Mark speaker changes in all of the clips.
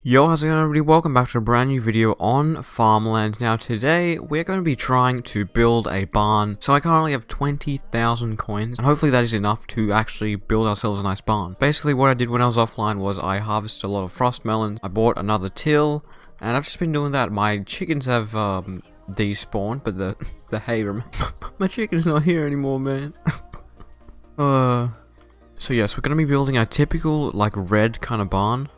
Speaker 1: Yo, how's it going everybody? Welcome back to a brand new video on farmlands. Now today, we're going to be trying to build a barn. So I currently have 20,000 coins, and hopefully that is enough to actually build ourselves a nice barn. Basically what I did when I was offline was I harvested a lot of frost melons, I bought another till, and I've just been doing that. My chickens have despawned, but the hay, my chicken's not here anymore, man. So yes, we're gonna be building a typical like red kind of barn.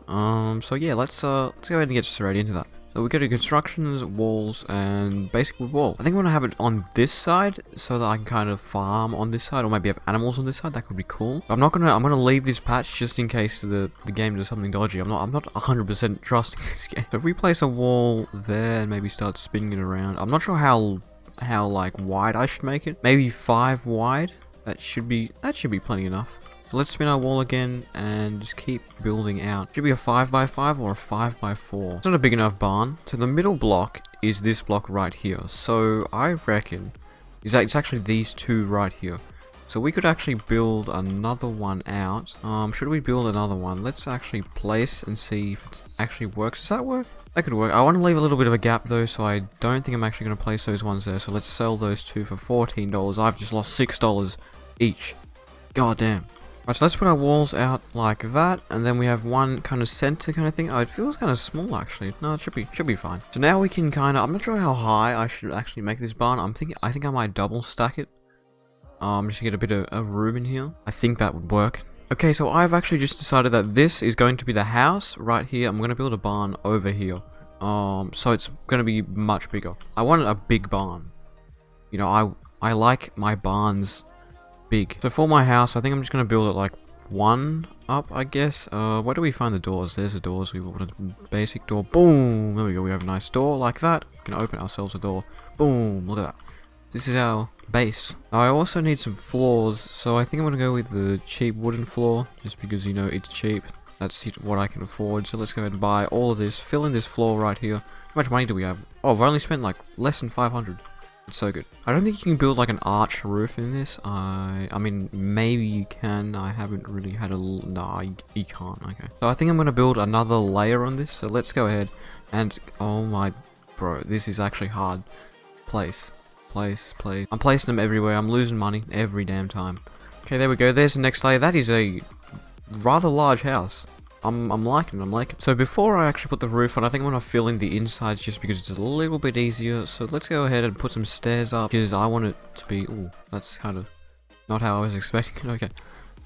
Speaker 1: So yeah, let's go ahead and get straight into that. So we go to constructions, walls, and basic wood wall. I think I'm gonna have it on this side so that I can kind of farm on this side, or maybe have animals on this side. That could be cool. But I'm gonna leave this patch just in case the game does something dodgy. I'm not 100% trusting this game. So if we place a wall there and maybe start spinning it around, I'm not sure how like wide I should make it. Maybe 5 wide. That should be plenty enough. So let's spin our wall again and just keep building out. Should be a 5x5 or a 5x4. It's not a big enough barn. So the middle block is this block right here. So I reckon it's actually these two right here. So we could actually build another one out. Should we build another one? Let's actually place and see if it actually works. Does that work? That could work. I want to leave a little bit of a gap though, so I don't think I'm actually going to place those ones there. So let's sell those two for $14. I've just lost $6 each. God damn. Alright, so let's put our walls out like that, and then we have one kind of center kind of thing. Oh, it feels kind of small actually. No, it should be fine. So now we can kind of, I'm not sure how high I should actually make this barn. I think I might double stack it. Just to get a bit of room in here. I think that would work. Okay, so I've actually just decided that this is going to be the house right here. I'm going to build a barn over here. So it's going to be much bigger. I wanted a big barn. You know, I like my barns big. So for my house, I think I'm just going to build it like one up, I guess. Where do we find the doors? There's the doors. We want a basic door. Boom! There we go. We have a nice door like that. We can open ourselves a door. Boom! Look at that. This is our base. Now I also need some floors, so I think I'm going to go with the cheap wooden floor, just because, you know, it's cheap. That's what I can afford. So let's go ahead and buy all of this. Fill in this floor right here. How much money do we have? Oh, I've only spent like less than 500. It's so good. I don't think you can build like an arch roof in this. I mean, maybe you can. I haven't really had a... Nah, you can't. Okay. So I think I'm going to build another layer on this. So let's go ahead and... Oh my... Bro, this is actually hard. Place. I'm placing them everywhere. I'm losing money every damn time. Okay, there we go. There's the next layer. That is a rather large house. I'm liking it. So before I actually put the roof on, I think I'm going to fill in the insides just because it's a little bit easier. So let's go ahead and put some stairs up because I want it to be... Ooh, that's kind of not how I was expecting it. Okay.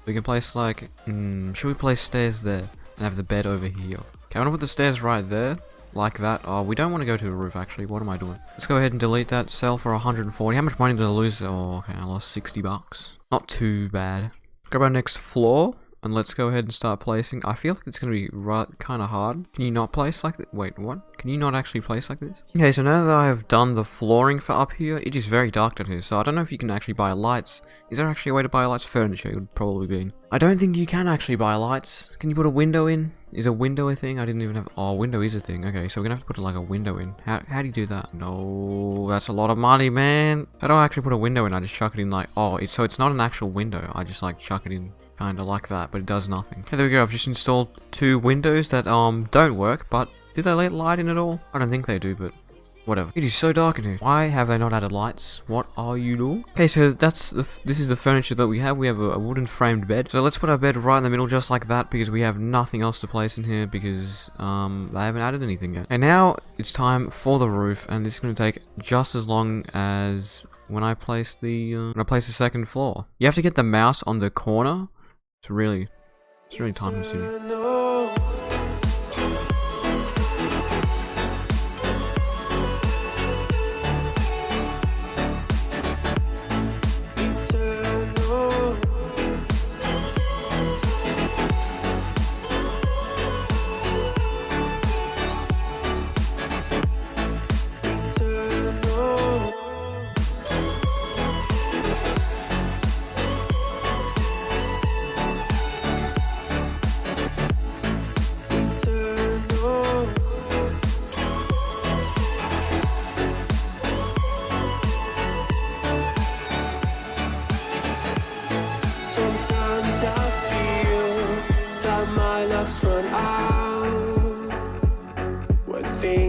Speaker 1: We can place like... should we place stairs there and have the bed over here? Okay, I want to put the stairs right there. Like that. Oh, we don't want to go to the roof actually. What am I doing? Let's go ahead and delete that. Sell for 140. How much money did I lose? Oh, okay. I lost $60. Not too bad. Grab our next floor. And let's go ahead and start placing. I feel like it's going to be kind of hard. Can you not place like this? Wait, what? Can you not actually place like this? Okay, so now that I have done the flooring for up here, it is very dark down here. So I don't know if you can actually buy lights. Is there actually a way to buy lights? Furniture it would probably be. I don't think you can actually buy lights. Can you put a window in? Is a window a thing? I didn't even have... Oh, window is a thing. Okay, so we're going to have to put like a window in. How do you do that? No, that's a lot of money, man. How do I actually put a window in? I just chuck it in like... Oh, so it's not an actual window. I just like chuck it in. Kind of like that, but it does nothing. Okay, there we go. I've just installed 2 windows that don't work, but do they let light in at all? I don't think they do, but whatever. It is so dark in here. Why have they not added lights? What are you doing? Okay, so this is the furniture that we have. We have a wooden framed bed. So let's put our bed right in the middle just like that because we have nothing else to place in here because they haven't added anything yet. And now it's time for the roof, and this is going to take just as long as when I place the second floor. You have to get the mouse on the corner. It's really time consuming.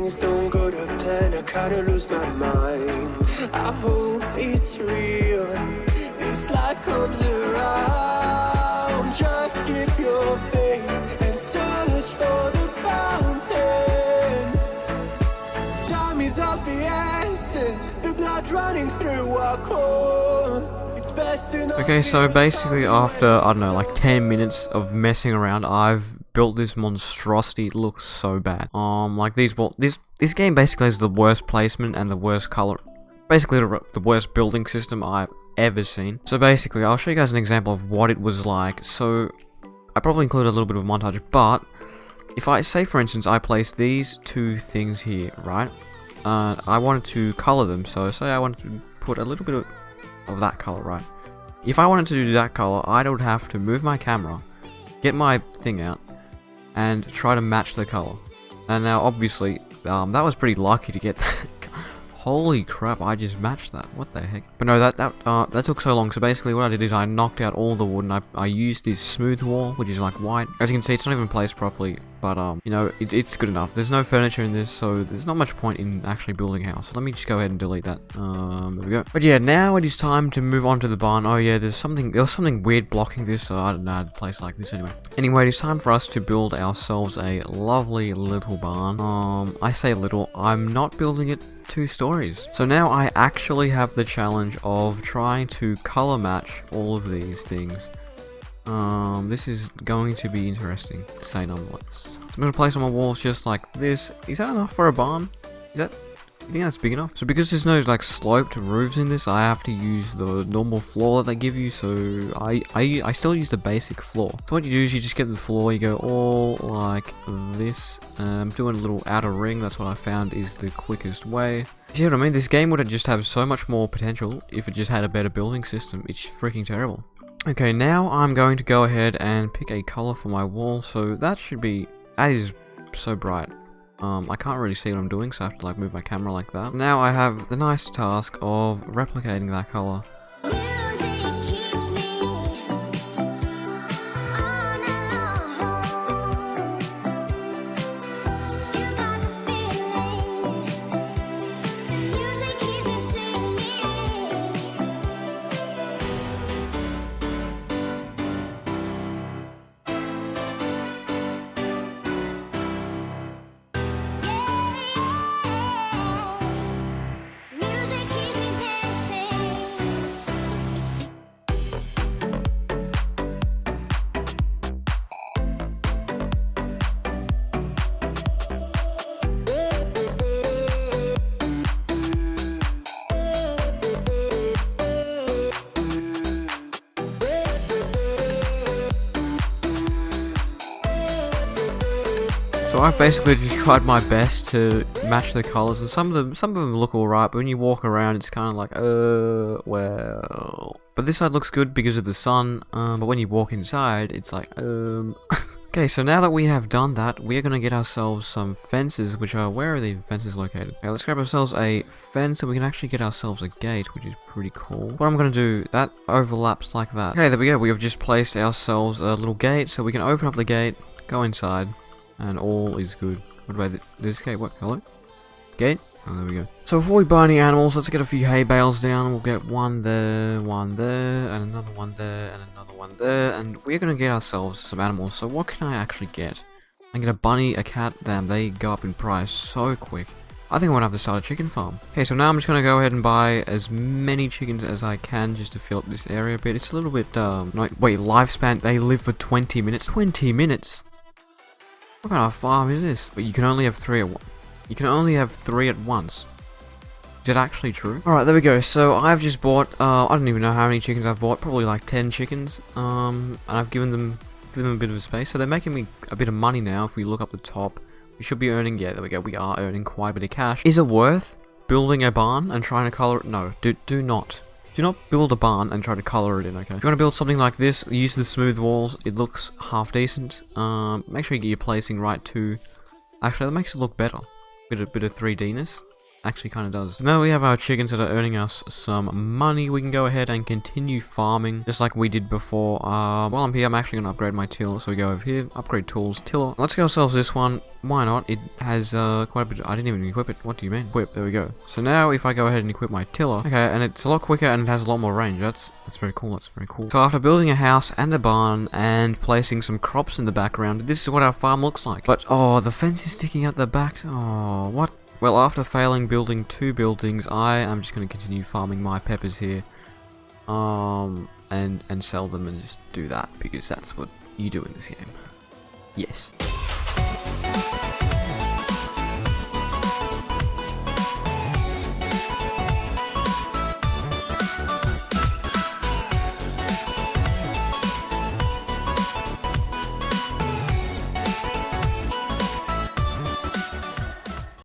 Speaker 2: things don't go to plan, I kinda lose my mind. I hope it's real, this life comes around. Just keep your faith and search for the fountain. Time is of the essence, the blood running through our core. It's best to not.
Speaker 1: Okay, so basically after, I don't know, like 10 minutes of messing around, I've built this monstrosity. It looks so bad. Like this game basically has the worst placement and the worst color, basically the worst building system I've ever seen. So basically, I'll show you guys an example of what it was like. So I probably include a little bit of a montage, but if I say, for instance, I place these two things here, right? I wanted to color them. So say I wanted to put a little bit of that color, right? If I wanted to do that color, I would have to move my camera, get my thing out, and try to match the color. And now, obviously, that was pretty lucky to get that. Holy crap, I just matched that. What the heck? But no, that took so long. So basically what I did is I knocked out all the wood and I used this smooth wall, which is like white. As you can see, it's not even placed properly, but you know, it's good enough. There's no furniture in this, so there's not much point in actually building a house. So let me just go ahead and delete that. There we go. But yeah, now it is time to move on to the barn. Oh yeah, there was something weird blocking this, so I don't know how to place like this anyway. Anyway, it is time for us to build ourselves a lovely little barn. I say little, I'm not building it 2 stories. So now I actually have the challenge of trying to color match all of these things. This is going to be interesting, to say nonetheless. So I'm going to place on my walls just like this. Is that enough for a barn? You think that's big enough? So because there's no like sloped roofs in this, I have to use the normal floor that they give you. So I still use the basic floor. So what you do is you just get the floor, you go all like this. I'm doing a little outer ring. That's what I found is the quickest way. You see what I mean? This game would just have so much more potential if it just had a better building system. It's freaking terrible. Okay, now I'm going to go ahead and pick a color for my wall. So that is so bright. I can't really see what I'm doing, so I have to like move my camera like that. Now I have the nice task of replicating that color. So I've basically just tried my best to match the colors, and some of them look alright, but when you walk around it's kind of like, well. But this side looks good because of the sun, but when you walk inside, it's like, Okay, so now that we have done that, we are going to get ourselves some fences, which are, where are the fences located? Okay, let's grab ourselves a fence, so we can actually get ourselves a gate, which is pretty cool. What I'm going to do, that overlaps like that. Okay, there we go, we have just placed ourselves a little gate, so we can open up the gate, go inside, and all is good. What about this gate? What? Hello? Gate? Oh, there we go. So before we buy any animals, let's get a few hay bales down. We'll get one there, and another one there, and another one there. And we're going to get ourselves some animals. So what can I actually get? I can get a bunny, a cat. Damn, they go up in price so quick. I think I'm going to have to start a chicken farm. Okay, so now I'm just going to go ahead and buy as many chickens as I can just to fill up this area a bit. It's a little bit, no, wait, lifespan, they live for 20 minutes. 20 minutes? What kind of farm is this? But you can only have 3 at once. You can only have 3 at once. Is it actually true? Alright, there we go. So I've just bought, I don't even know how many chickens I've bought. Probably like 10 chickens. And I've given them a bit of a space. So they're making me a bit of money now. If we look up the top, we should be earning, yeah, there we go. We are earning quite a bit of cash. Is it worth building a barn and trying to color it? No, do not. Do not build a barn and try to color it in, okay? If you want to build something like this, use the smooth walls. It looks half decent. Make sure you get your placing right too. Actually, that makes it look better. Bit of 3D-ness. actually kind of does. Now we have our chickens that are earning us some money. We can go ahead and continue farming just like we did before. While I'm here, I'm actually going to upgrade my tiller. So we go over here, upgrade tools, tiller. Let's get ourselves this one. Why not? It has quite a bit. I didn't even equip it. What do you mean? Equip. There we go. So now if I go ahead and equip my tiller, okay, and it's a lot quicker and it has a lot more range. That's very cool. That's very cool. So after building a house and a barn and placing some crops in the background, this is what our farm looks like. But oh, the fence is sticking out the back. Oh, what? Well, after failing building 2 buildings, I am just going to continue farming my peppers here, and sell them and just do that because that's what you do in this game. Yes.